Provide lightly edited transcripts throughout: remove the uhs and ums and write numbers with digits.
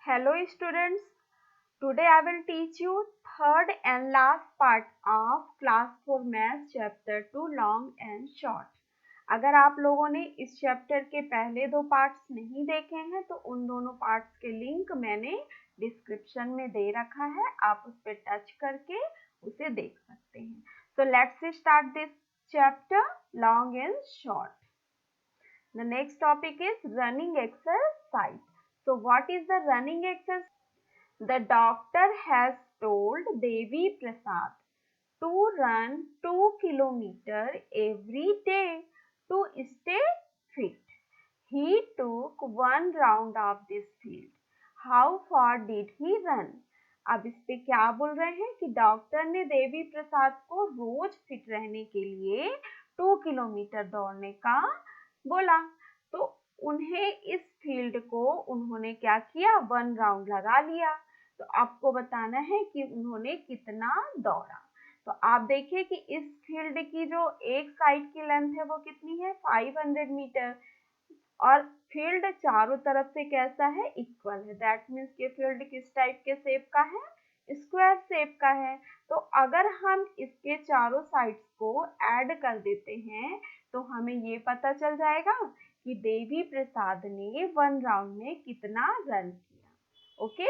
Hello students, today I will teach you third and last part of class 4 math chapter 2 long and short. अगर आप लोगों ने इस chapter के पहले दो पार्ट्स नहीं देखे हैं तो उन दोनों पार्ट्स के लिंक मैंने डिस्क्रिप्शन में दे रखा है, आप उस पर टच करके उसे देख सकते हैं. So let's start this chapter long and short. The next topic is running exercise. So what is the running exercise? The doctor has told Devi Prasad to run 2 kilometers every day to stay fit. He took one round of this field. How far did he run? अब इस पे क्या बोल रहे हैं कि doctor ने देवी प्रसाद को रोज फिट रहने के लिए 2 किलोमीटर दौड़ने का बोला. तो उन्हें इस फील्ड को उन्होंने क्या किया, 1 राउंड लगा लिया. तो आपको बताना है कि उन्होंने कितना दौड़ा. तो आप देखिए कि इस फील्ड की जो एक साइड की लेंथ है वो कितनी है, 500 मीटर, और फील्ड चारों तरफ से कैसा है, इक्वल है. दैट मीन्स कि फील्ड किस टाइप के शेप का है, स्क्वायर शेप का है. तो अगर हम इसके चारों साइड्स को ऐड कर देते हैं तो हमें ये पता चल जाएगा कि देवी प्रसाद ने 1 राउंड में कितना रन किया. ओके,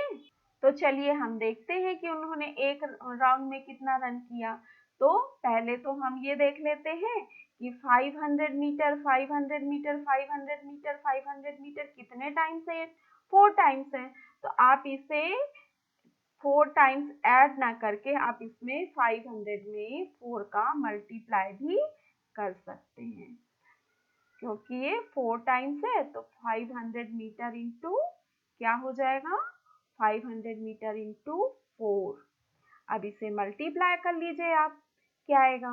तो चलिए हम देखते हैं कि उन्होंने एक राउंड में कितना रन किया. तो पहले तो हम ये देख लेते हैं कि 500 मीटर 500 मीटर 500 मीटर 500 मीटर कितने टाइम्स है, 4 टाइम्स है. तो आप इसे 4 टाइम्स ऐड ना करके आप इसमें 500 में 4 का मल्टीप्लाई भी कर सकते हैं, क्योंकि ये 4 टाइम्स है. तो 500 मीटर इंटू क्या हो जाएगा, 500 मीटर इंटू 4. अब इसे मल्टीप्लाई कर लीजिए आप, क्या आएगा,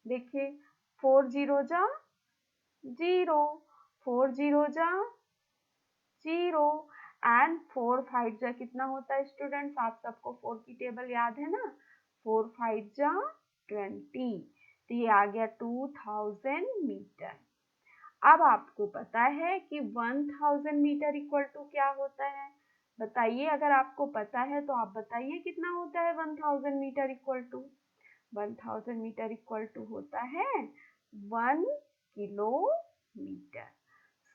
देखिए 4 जीरो जा 0, 4 जीरो जा 0 एंड 4 5 जा कितना होता है स्टूडेंट्स, आप सबको 4 की टेबल याद है ना, 4 5 जा 20. तो ये आ गया 2000 मीटर. अब आपको पता है कि 1000 मीटर इक्वल टू क्या होता है, बताइए. अगर आपको पता है तो आप बताइए कितना होता है 1000 metre equal to. 1000 metre equal to होता है 1 किलोमीटर.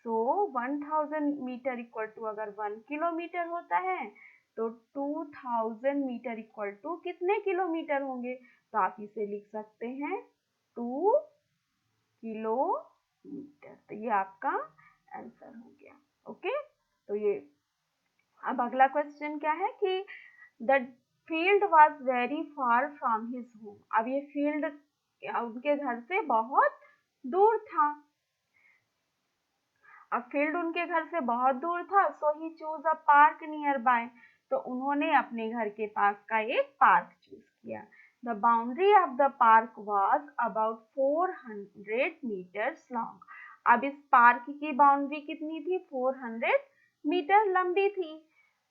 सो 1000 मीटर इक्वल टू अगर 1 किलोमीटर होता है तो 2000 मीटर इक्वल टू कितने किलोमीटर होंगे. तो आप इसे लिख सकते हैं 2 किलोमीटर. तो ये आपका आंसर हो गया. ओके, तो ये अब अगला क्वेश्चन क्या है कि the field was very far from his home. अब ये फील्ड उनके घर से बहुत दूर था. अब फील्ड उनके घर से बहुत दूर था. So he choose a park nearby. तो उन्होंने अपने घर के पास का एक पार्क चूज किया. The boundary of the park was about 400 metres long. अब इस पार्क की बाउंड्री कितनी थी, 400 मीटर लंबी थी.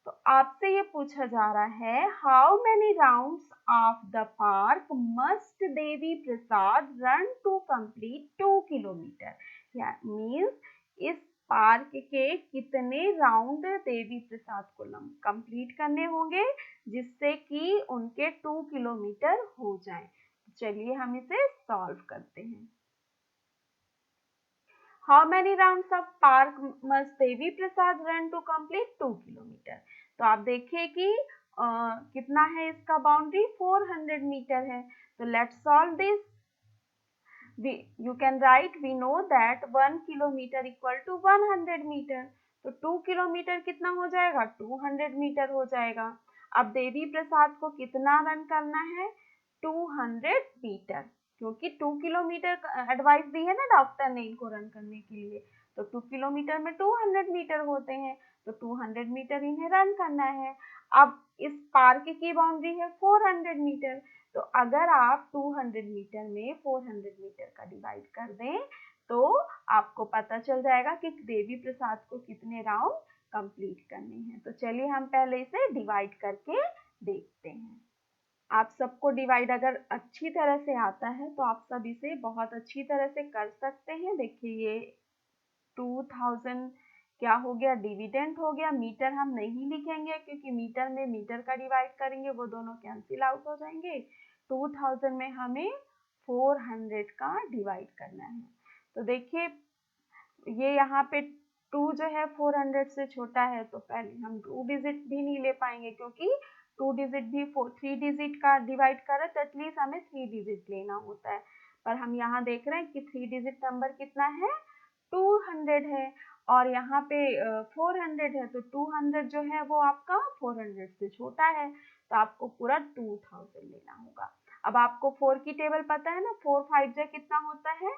तो आपसे ये पूछा जा रहा है, how many rounds of the park must Devi Prasad run to complete 2 kilometre. Means इस पार्क के कितने राउंड देवी प्रसाद को कंप्लीट करने होंगे जिससे कि उनके 2 किलोमीटर हो जाए. चलिए हम इसे सॉल्व करते हैं. How many rounds of park must Devi Prasad run to complete 2 kilometre. तो आप देखिए कि कितना है इसका बाउंड्री, 400 मीटर है. तो let's solve this. You can write, we know that 1 kilometre equal to 100 metre. तो 2 किलोमीटर कितना हो जाएगा, 200 मीटर हो जाएगा. अब देवी प्रसाद को कितना रन करना है, 200 मीटर, क्योंकि 2 किलोमीटर एडवाइस दी है ना डॉक्टर ने इनको रन करने के लिए. तो 2 किलोमीटर में 200 मीटर होते हैं, तो 200 मीटर इन्हें रन करना है. अब इस पार्क की बाउंड्री है 400 मीटर. तो अगर आप 200 मीटर में 400 मीटर का डिवाइड कर दें तो आपको पता चल जाएगा कि देवी प्रसाद को कितने राउंड कंप्लीट करने हैं. तो चलिए हम पहले इसे डिवाइड करके देखते हैं. आप सबको डिवाइड अगर अच्छी तरह से आता है तो आप सब इसे बहुत अच्छी तरह से कर सकते हैं. देखिए ये 2000 क्या हो गया, डिविडेंड हो गया। मीटर हम नहीं लिखेंगे क्योंकि मीटर में मीटर का डिवाइड करेंगे, वो दोनों कैंसिल आउट हो जाएंगे। 2000 में हमें 400 का डिवाइड करना है। तो देखिए ये यहाँ पे 2 जो है 400 से छोटा है, तो पहले हम 2 डिजिट भी नहीं ले पाएंगे क्योंकि 2 डिजिट भी 3 डिजिट का डिवाइड कर रहे तो एटलीस्ट हमें 3 डिजिट लेना होता है। पर हम यहाँ देख रहे हैं कि 3 डिजिट नंबर कितना है, 200 है, और यहाँ पे 400 है, तो 200 जो है वो आपका 400 से छोटा है, तो आपको पूरा 2000 लेना होगा। अब आपको 4 की टेबल पता है ना, 4 5 जा कितना होता है,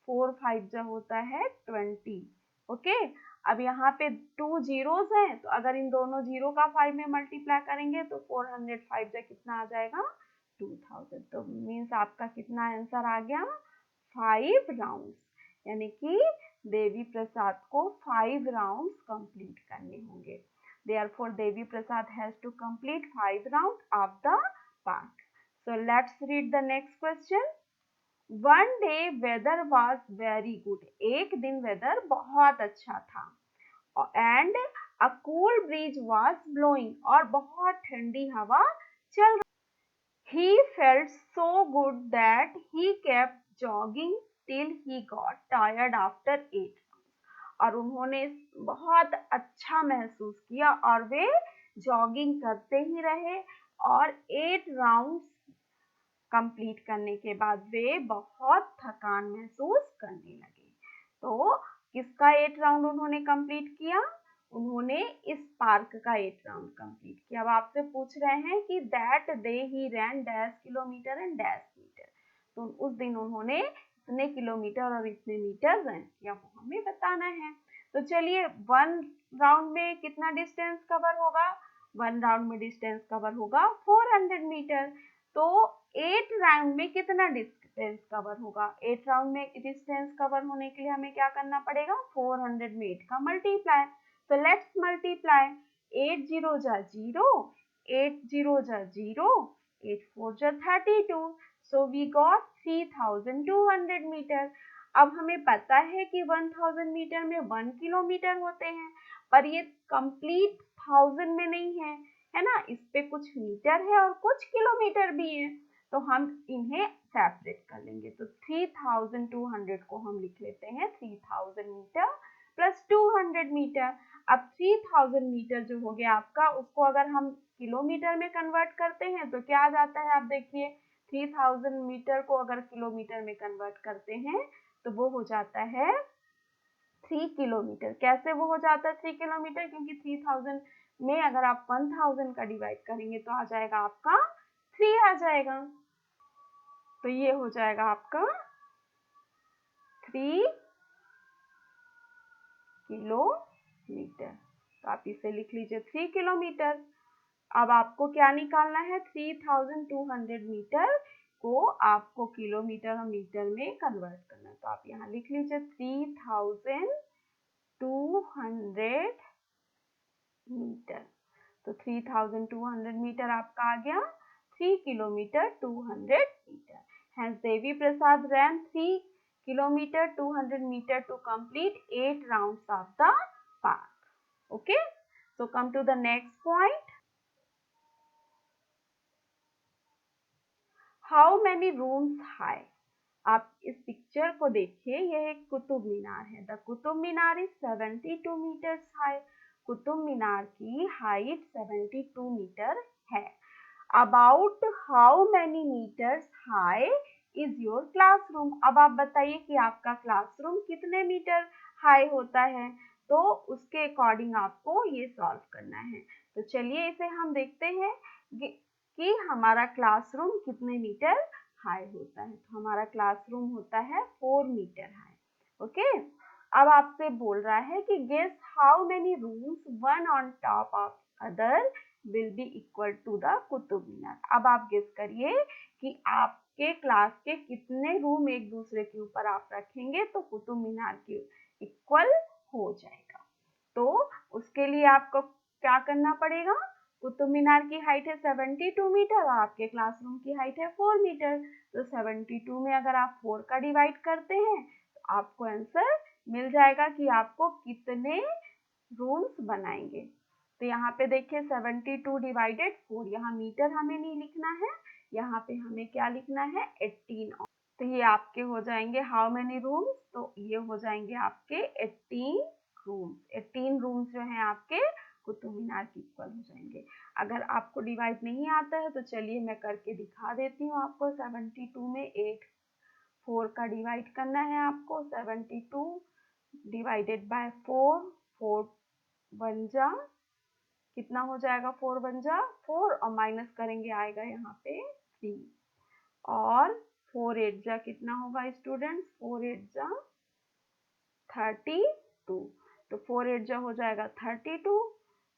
4 5 जा होता है 20। ओके, अब यहाँ पे 2 जीरोस हैं, तो अगर इन दोनों जीरो का 5 में मल्टीप्लाई करेंगे तो 400 5 जा कितना आ जाएगा, 2000। तो मीन्स आपका कितना आंसर आ गया, 5 राउंड्स, यानी कि देवी प्रसाद को 5 राउंड्स कंप्लीट करने होंगे। Therefore, Devi Prasad has to complete 5 rounds of the park. So let's read the next question. One day weather was very good. एक दिन weather बहुत अच्छा था, and a cool breeze was blowing, और बहुत ठंडी हवा चल रही। He felt so good that he kept jogging till he got tired after 8. और उन्होंने बहुत अच्छा महसूस किया और वे जॉगिंग करते ही रहे, और 8 राउंड्स कंप्लीट करने के बाद वे बहुत थकान महसूस करने लगे। तो किसका 8 राउंड उन्होंने कंप्लीट किया, उन्होंने इस पार्क का 8 राउंड कंप्लीट किया। अब आपसे पूछ रहे हैं कि that day he ran dash kilometre and dash metre, तो उस दिन उन्होंने इतने किलोमीटर और इतने मीटर रन किया, वो हमें बताना है। तो चलिए 1 राउंड में कितना डिस्टेंस कवर होगा, 1 राउंड में डिस्टेंस कवर होगा 400 मीटर। तो 8 राउंड में कितना डिस्टेंस कवर होगा, 8 राउंड में डिस्टेंस कवर होने के लिए हमें क्या करना पड़ेगा, 400 में 8 का मल्टीप्लाई। तो लेट्स मल्टीप्लाई, 8 जीरो जा 0, 8 जीरो जा 0, 8 4 जा 32, सो वी गॉट 3200 मीटर। अब हमें पता है कि 1000 मीटर में 1 किलोमीटर होते हैं, पर ये कंप्लीट 1000 में नहीं है ना, इस पे कुछ मीटर है और कुछ किलोमीटर भी है, तो हम इन्हें सेपरेट कर लेंगे। तो 3200 को हम लिख लेते हैं 3000 मीटर प्लस 200 मीटर। अब 3000 मीटर जो हो गया आपका, उसको अगर हम किलोमीटर में कन्वर्ट करते हैं तो क्या आ जाता है, आप देखिए 3000 मीटर को अगर किलोमीटर में कन्वर्ट करते हैं तो वो हो जाता है 3 किलोमीटर। कैसे वो हो जाता है 3 किलोमीटर, क्योंकि 3000 में अगर आप 1000 का डिवाइड करेंगे तो आ जाएगा आपका 3 आ जाएगा, तो ये हो जाएगा आपका 3 किलोमीटर। तो आप इसे लिख लीजिए 3 किलोमीटर। अब आपको क्या निकालना है, 3200 मीटर को आपको किलोमीटर और मीटर में कन्वर्ट करना है, तो आप यहाँ लिख लीजिए 3200 मीटर। तो 3200 मीटर आपका आ गया 3 kilometre 200 metre. Hence Devi Prasad ran 3 kilometer 200 meter to complete 8 rounds of the park. Okay, so come to the next point. How many rooms high? आप इस पिक्चर को देखिए, यह एक कुतुब मीनार है। The Qutub Minar is 72 metres high. Qutub Minar की हाइट 72 मीटर है। About how many metres high is your classroom? अब आप बताइए कि आपका क्लासरूम कितने मीटर हाई होता है, तो उसके अकॉर्डिंग आपको ये सॉल्व करना है। तो चलिए इसे हम देखते हैं कि हमारा क्लासरूम कितने मीटर हाई होता है। तो हमारा क्लासरूम होता है 4 मीटर हाई। ओके, अब आपसे बोल रहा है कि guess how many rooms one on top of other will be equal to the Qutub Minar. अब आप गेस करिए कि आपके क्लास के कितने रूम एक दूसरे के ऊपर आप रखेंगे तो कुतुब मीनार के इक्वल हो जाएगा। तो उसके लिए आपको क्या करना पड़ेगा, कुतुब मीनार की हाइट है 72 मीटर और आपके क्लासरूम की हाइट है 4 मीटर। तो 72 में अगर आप 4 का डिवाइड करते हैं तो आपको आंसर मिल जाएगा कि आपको कितने रूम्स बनाएंगे। तो यहाँ पे देखिए 72 डिवाइडेड 4, यहाँ मीटर हमें नहीं लिखना है, यहाँ पे हमें क्या लिखना है 18। तो ये आपके हो जाएंगे हाउ मेनी रूम्स, तो ये हो जाएंगे आपके 18 रूम्स। 18 रूम्स जो हैं आपके कुतुब मीनार के इक्वल हो जाएंगे। अगर आपको डिवाइड नहीं आता है तो चलिए मैं करके दिखा देती हूँ आपको। 72 में 8 4 का डिवाइड करना है आपको। 72 डिवाइडेड बाय 4, 4 1 जा कितना हो जाएगा, 4 1 जा 4 और माइनस करेंगे आएगा यहाँ पे 3, और 4 8 जा कितना होगा स्टूडेंट्स, 4 8 जा 32, तो 4 8 जा हो जाएगा 32।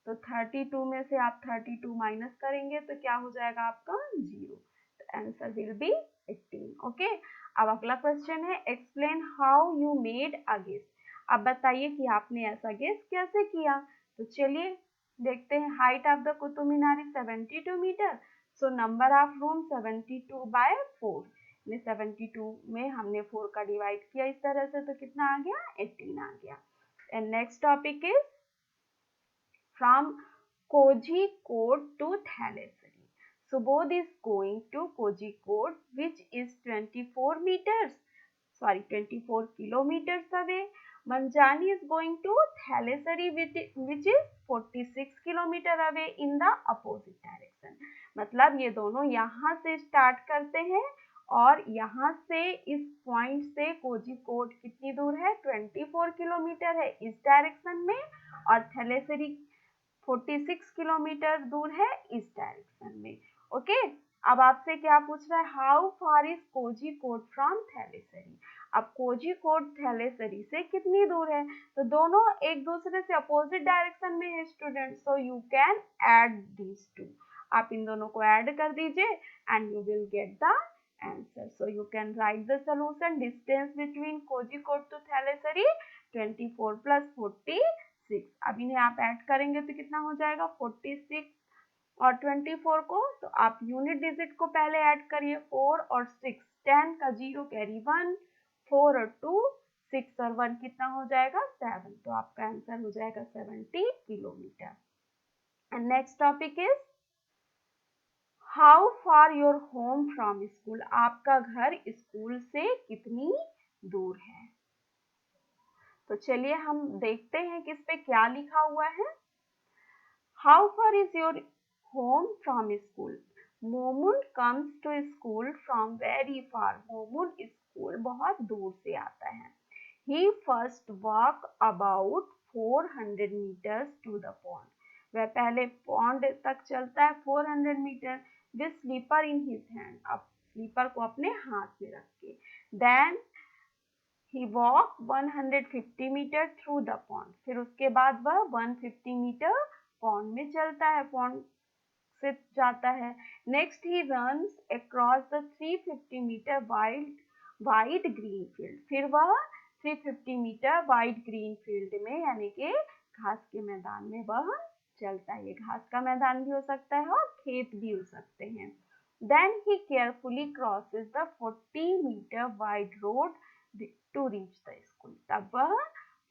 तो 32 में से आप 32 माइनस करेंगे तो क्या हो जाएगा आपका 0। तो आंसर विल बी 18। ओके, अब अगला क्वेश्चन है explain how you made a guess. अब बताइए कि आपने ऐसा गेस कैसे किया। तो चलिए देखते हैं। Height of the Qutub Minar is 72 metre, so number of room 72 by 4 में 72 में हमने 4 का डिवाइड किया इस तरह से, तो कितना आ गया 18 आ गया। And next topic is from Kozhikode to Thalassery. Subodh is going to Kozhikode, which is 24 kilometers away. Manjani is going to Thalassery, which is 46 kilometer away in the opposite direction. मतलब ये दोनों यहाँ से स्टार्ट करते हैं और यहाँ से इस पॉइंट से कोझिकोड कितनी दूर है, 24 किलोमीटर है इस डायरेक्शन में, और थैलेसरी 46 किलोमीटर दूर है इस डायरेक्शन में। ओके, अब आपसे क्या पूछ रहा है, how far is Kozhikode from Thalassery. अब कोझिकोड थैलेसरी से कितनी दूर है, तो दोनों एक दूसरे से अपोजिट डायरेक्शन में है student, so you can add these two. आप इन दोनों को ऐड कर दीजिए and you will get the answer. So you can write the solution. Distance between Kozhikode to Thalassery 24 plus 46। अब इन्हें आप ऐड करेंगे तो कितना हो जाएगा 46 और 24 को, तो आप यूनिट डिजिट को पहले ऐड करिए, 4 और 6, 10 का 0 कैरी 1, 4 और 2 6 और 1 कितना हो जाएगा 7, तो आपका आंसर हो जाएगा 70 kilometre. And next topic is how far your home from school. आपका घर स्कूल से कितनी दूर है। तो चलिए हम देखते हैं कि इस पे क्या लिखा हुआ है। How far is your home from school. Momun comes to school from very far. Momun school बहुत दूर से आता है। He first walk about 400 metres to the pond. वह पहले पॉन्ड तक चलता है 400 metre with slipper in his hand. अब स्लीपर को अपने हाथ में रख के। Then He walked 150 metre through the pond. फिर उसके बाद वह 150 मीटर पॉन्ड में चलता है, पॉन्ड से जाता है। Next he runs across the 350 metre wide green field. फिर वह 350 मीटर वाइड ग्रीन फील्ड में यानी कि घास के मैदान में वह चलता है। ये घास का मैदान भी हो सकता है और खेत भी हो सकते हैं। Then he carefully crosses the 40 metre wide road to reach the school. तब वह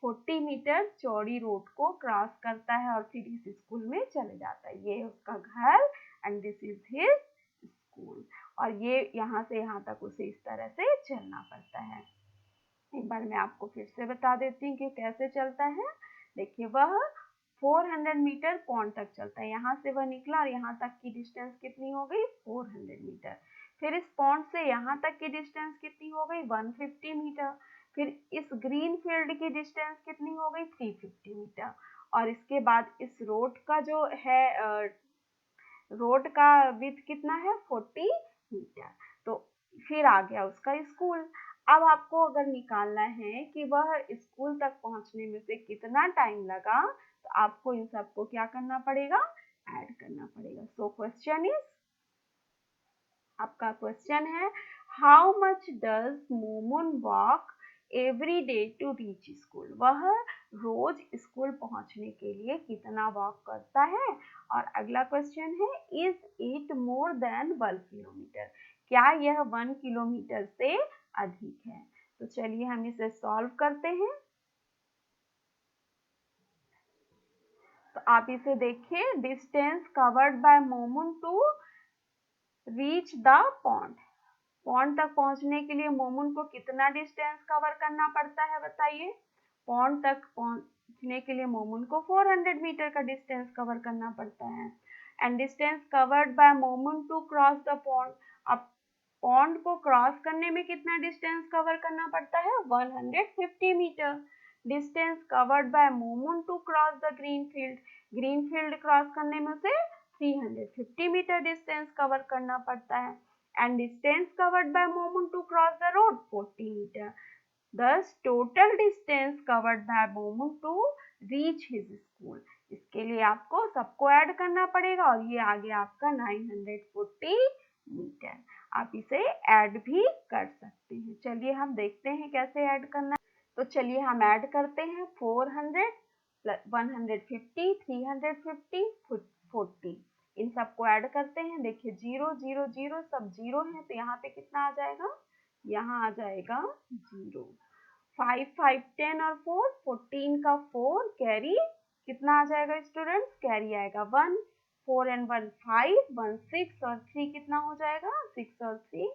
40 मीटर चौड़ी रोड को क्रॉस करता है और फिर इस स्कूल में चले जाता है। ये उसका घर and this is his school. और ये यहाँ से यहाँ तक उसे इस तरह से चलना पड़ता है। एक बार मैं आपको फिर से बता देती हूँ कि कैसे चलता है। देखिए वह 400 मीटर पॉन्ड तक चलता है। यहाँ से वह निकला और यहाँ तक की डिस्टेंस कितनी हो गई 400 मीटर। फिर इस पॉन्ड से यहाँ तक की डिस्टेंस कितनी हो गई 150 मीटर। फिर इस ग्रीन फील्ड की डिस्टेंस कितनी हो गई 350 मीटर। और इसके बाद इस रोड का जो है रोड का विड्थ कितना है 40 मीटर। तो फिर आ गया उसका स्कूल। अब आपको अगर निकालना है कि वह स्कूल तक पहुंचने में से कितना टाइम लगा, तो आपको इन सबको क्या करना पड़ेगा, ऐड करना पड़ेगा। सो क्वेश्चन इज, आपका क्वेश्चन है how much does Momun walk every day to reach school. वह रोज स्कूल पहुंचने के लिए कितना वॉक करता है। और अगला क्वेश्चन है is it more than 1 kilometre. क्या यह 1 किलोमीटर से अधिक है। तो चलिए हम इसे सॉल्व करते हैं। तो आप इसे देखिए, distance covered by Moman to reach the pond. Pond तक पहुंचने के लिए मोमन को कितना डिस्टेंस कवर करना पड़ता है बताइए। पॉन्ड तक पहुंचने के लिए मोमन को 400 मीटर का डिस्टेंस कवर करना पड़ता है। And distance covered by Moman to cross the pond, अब पॉन्ड को क्रॉस करने में कितना डिस्टेंस कवर करना पड़ता है, 150 metre. Distance covered by Moman to cross the green field, green field cross करने में उसे 350 मीटर डिस्टेंस कवर करना पड़ता है। And distance covered by Moman to cross the road 40 metre. Thus total distance covered by मोमन to reach his school। इसके लिए आपको सबको ऐड करना पड़ेगा और ये आ गया आपका 940 मीटर। आप इसे ऐड भी कर सकते हैं। चलिए हम देखते हैं कैसे ऐड करना है। तो चलिए हम ऐड करते हैं 400 प्लस 150 350 40, इन सबको ऐड करते हैं। देखिए 0 0 0 सब जीरो है, तो यहाँ पे कितना आ जाएगा, यहाँ आ जाएगा 0। 5 5 10 और 4 14 का 4 कैरी कितना आ जाएगा स्टूडेंट्स, कैरी आएगा 1, 4 and 1 5 1 6 और 3 कितना हो जाएगा, 6 और 3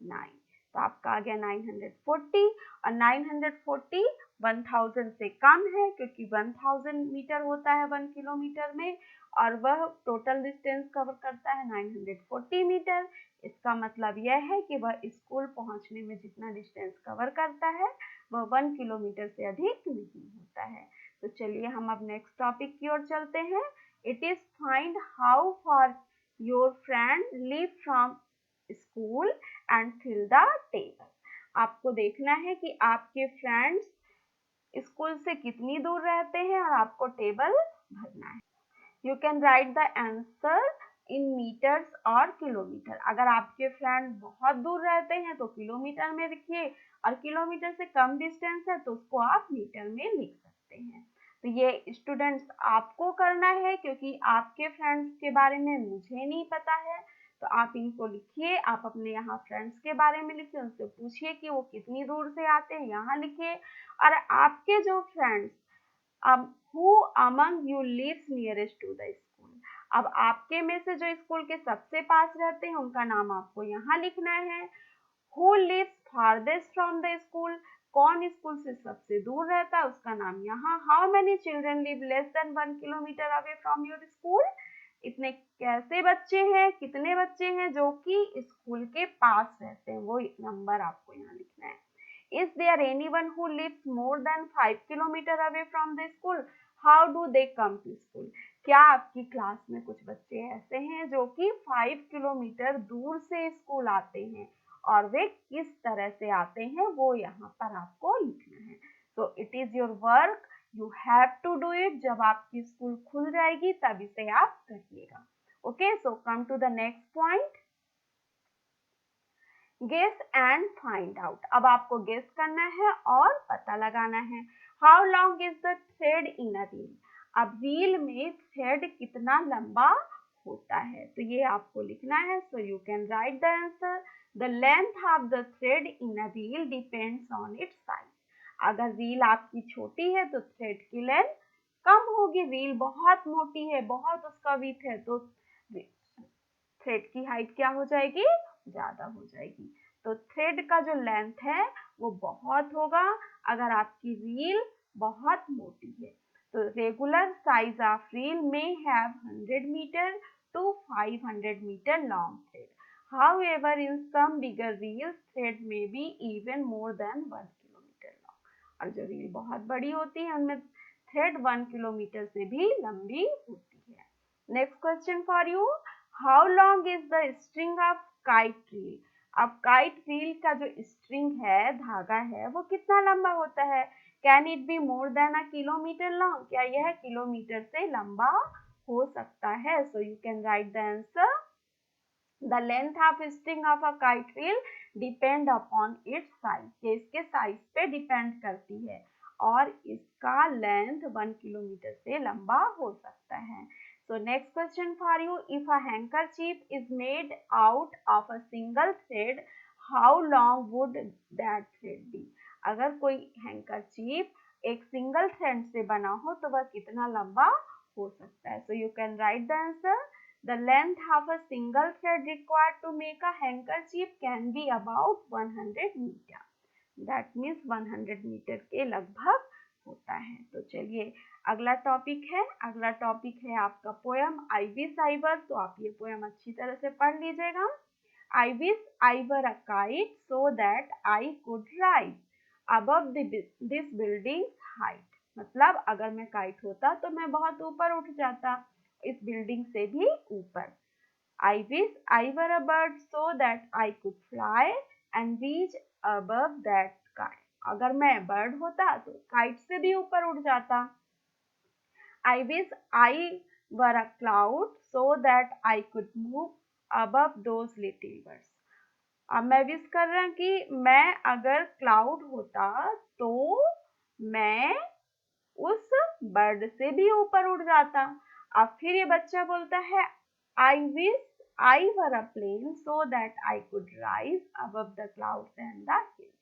9। तो आपका आ गया 940 और 940 1000 से कम है क्योंकि 1000 मीटर होता है 1 किलोमीटर में और वह टोटल डिस्टेंस कवर करता है 940 मीटर। इसका मतलब यह है कि वह स्कूल पहुंचने में जितना डिस्टेंस कवर करता है वह 1 किलोमीटर से अधिक नहीं होता है। तो चलिए हम अब नेक्स्ट टॉपिक की ओर चलते हैं। It is find how far your friend live from school and fill the table. आपको देखना है कि आपके फ्रेंड्स स्कूल से कितनी दूर रहते हैं और आपको टेबल भरना है। You can write the answer in metres और किलोमीटर। अगर आपके फ्रेंड बहुत दूर रहते हैं तो किलोमीटर में लिखिए और किलोमीटर से कम डिस्टेंस है तो उसको आप मीटर में लिख सकते हैं। तो ये स्टूडेंट्स आपको करना है क्योंकि आपके फ्रेंड्स के बारे में मुझे नहीं पता है, तो आप इनको लिखिए। आप अपने यहाँ फ्रेंड्स के बारे में लिखिए, उनसे पूछिए कि वो कितनी दूर से आते हैं, यहाँ लिखिए। और आपके जो friends who among you lives nearest to the school, अब आपके में से जो स्कूल के सबसे पास रहते हैं उनका नाम आपको यहाँ लिखना है। Who lives farthest from the school, कौन स्कूल से सबसे दूर रहता है उसका नाम यहाँ। How many children live less than 1 kilometer away from your school, इतने कैसे बच्चे हैं, कितने बच्चे हैं जो कि स्कूल के पास रहते हैं, वो नंबर आपको यहाँ लिखना है। Is there anyone who lives more than 5 kilometer away from the school? How do they come to school? क्या आपकी क्लास में कुछ बच्चे ऐसे हैं जो कि 5 किलोमीटर दूर से स्कूल आते हैं और वे किस तरह से आते हैं वो यहाँ पर आपको लिखना है। तो it is your work, you have to do it. जब आपकी स्कूल खुल जाएगी तब इसे आप करिएगा। Okay, so come to the next point, guess and find out. अब आपको गेस करना है और पता लगाना है। How long is the thread in a reel, अब रील में थ्रेड कितना लंबा होता है, तो ये आपको लिखना है। So you can write the answer, the length of the thread in a reel depends on it's size. अगर रील आपकी छोटी है तो थ्रेड की लेंथ कम होगी, रील बहुत मोटी है, बहुत उसका विड्थ है तो थ्रेड की हाइट क्या हो जाएगी, ज्यादा हो जाएगी। तो थ्रेड का जो लेंथ है वो बहुत होगा अगर आपकी रील बहुत मोटी है। तो रेगुलर साइज ऑफ रील में have 100 metre to 500 meter long thread. However, in some bigger reels, thread may be even more than 1 kilometer long. और जो रील बहुत बड़ी होती है उनमें थ्रेड 1 किलोमीटर से भी लंबी होती है। Next question for you, how long is the string of kite reel. अब काइट रील का जो स्ट्रिंग है, धागा है, वो कितना लंबा होता है। Can it be more than a kilometre long, क्या यह किलोमीटर से लंबा हो सकता है। So you can write the answer, the length of string of a kite reel depend upon its size, ये इसके साइज पे डिपेंड करती है और इसका लेंथ 1 किलोमीटर से लंबा हो सकता है। So next question for you, if a handkerchief is made out of a single thread, how long would that thread be? अगर कोई हैंकरचीफ एक सिंगल थ्रेड से बना हो तो वह कितना लंबा हो सकता है। So you can write the answer. The length of a single thread required to make a handkerchief can be about 100 metre. That means 100 metre के लगभग होता है। तो चलिए अगला टॉपिक है आपका पोयम आई विश आई वर। तो आप ये पोयम अच्छी तरह से पढ़ लीजिएगा। I wish I were a kite so that I could rise above this building's height। मतलब अगर मैं काइट होता तो मैं बहुत ऊपर उठ जाता, इस बिल्डिंग से भी ऊपर। I wish I were a bird so that I could fly and reach above that sky। अगर मैं बर्ड होता तो काइट से भी ऊपर उठ जाता। I wish I were a cloud so that I could move above those little birds। अब मैं विश कर रहा हूँ कि मैं अगर क्लाउड होता तो मैं उस बर्ड से भी ऊपर उड़ जाता। अब फिर ये बच्चा बोलता है I wish I were a plane so that I could rise above the clouds and the hills.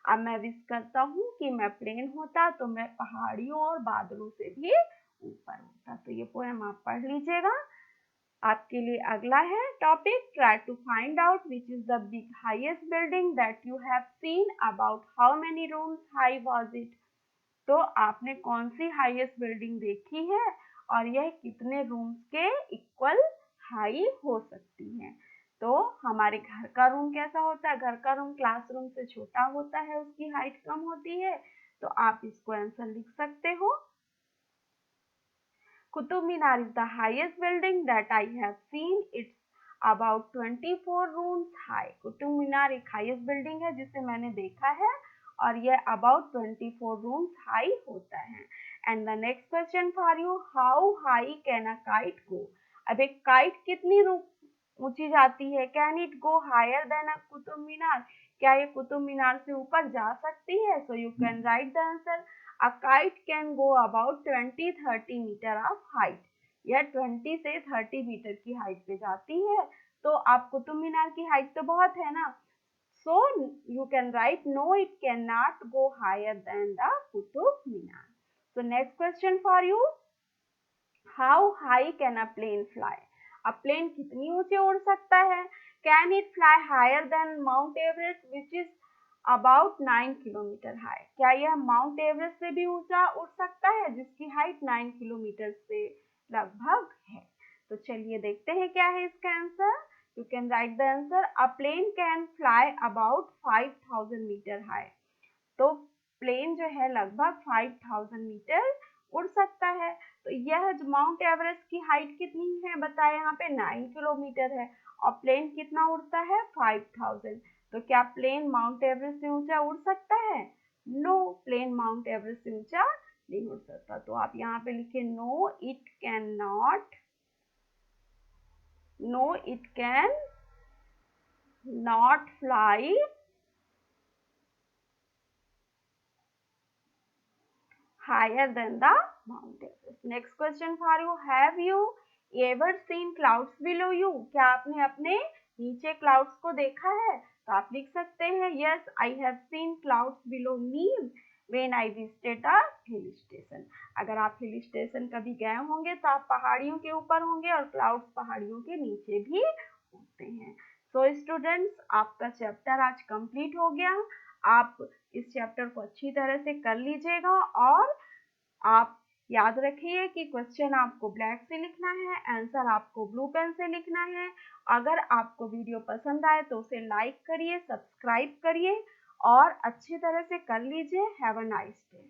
अब मैं विश करता हूँ कि मैं प्लेन होता तो मैं पहाड़ियों और बादलों से भी ऊपर होता। तो ये पोएम आप पढ़ लीजिएगा। आपके लिए अगला है topic, try to find out which is the big highest building that you have seen, about how many rooms high was it. तो आपने कौन सी हाईएस्ट बिल्डिंग देखी है और यह कितने रूम्स के इक्वल हाई हो सकती है। तो हमारे घर का रूम कैसा होता है, घर का रूम क्लासरूम से छोटा होता है, उसकी हाइट कम होती है। तो आप इसको आंसर लिख सकते हो। Qutub Minar is the highest building that I have seen. It's about 24 rooms high। Qutub Minar एक हाईएस्ट बिल्डिंग है जिसे मैंने देखा है और यह about 24 rooms high होता है। And the next question for you, how high can a kite go? अब एक काइट कितनी ऊंची जाती है? Can it go higher than a Qutub Minar? क्या ये कुतुब मीनार से ऊपर जा सकती है? So you can write the answer। A kite can go about 20-30 metre of height। यह 20 से 30 मीटर की हाइट पे जाती है। तो आप कुतुब मीनार की हाइट तो बहुत है ना। So you can write no, it cannot go higher than the Qutub Minar। So next question for you, how high can a plane fly? A plane कितनी ऊंचे उड़ सकता है? Can it fly higher than Mount Everest which is about 9 kilometre high? क्या यह mount Everest से भी ऊंचा उड़ सकता है जिसकी हाइट 9 किलोमीटर से लगभग है? तो चलिए देखते हैं क्या है इसका answer. You can write the answer. A plane can fly about 5000 metre high. तो प्लेन जो है लगभग 5000 मीटर उड़ सकता है। तो यह जो माउंट एवरेस्ट की हाइट कितनी है बताए, यहाँ पे 9 किलोमीटर है और प्लेन कितना उड़ता है 5000। तो क्या प्लेन माउंट एवरेस्ट से ऊंचा उड़ सकता है? नो, प्लेन माउंट एवरेस्ट से ऊंचा नहीं उड़ सकता। तो आप यहाँ पे लिखिए no it can not, no it can not fly higher than the Mount Everest। Next question for you, have you ever seen clouds below you? क्या आपने अपने नीचे क्लाउड्स को देखा है? तो आप लिख सकते हैं yes, I have seen clouds below me when I visited a hill station। अगर आप हिल स्टेशन कभी गए होंगे तो आप पहाड़ियों के ऊपर होंगे और क्लाउड्स पहाड़ियों के नीचे भी होते हैं। सो स्टूडेंट्स, आपका चैप्टर आज कंप्लीट हो गया। आप इस चैप्टर को अच्छी तरह से कर लीजिएगा और आप याद रखिए कि क्वेश्चन आपको ब्लैक से लिखना है, आंसर आपको ब्लू पेन से लिखना है। अगर आपको वीडियो पसंद आए तो उसे लाइक करिए, सब्सक्राइब करिए और अच्छी तरह से कर लीजिए। Have a nice day.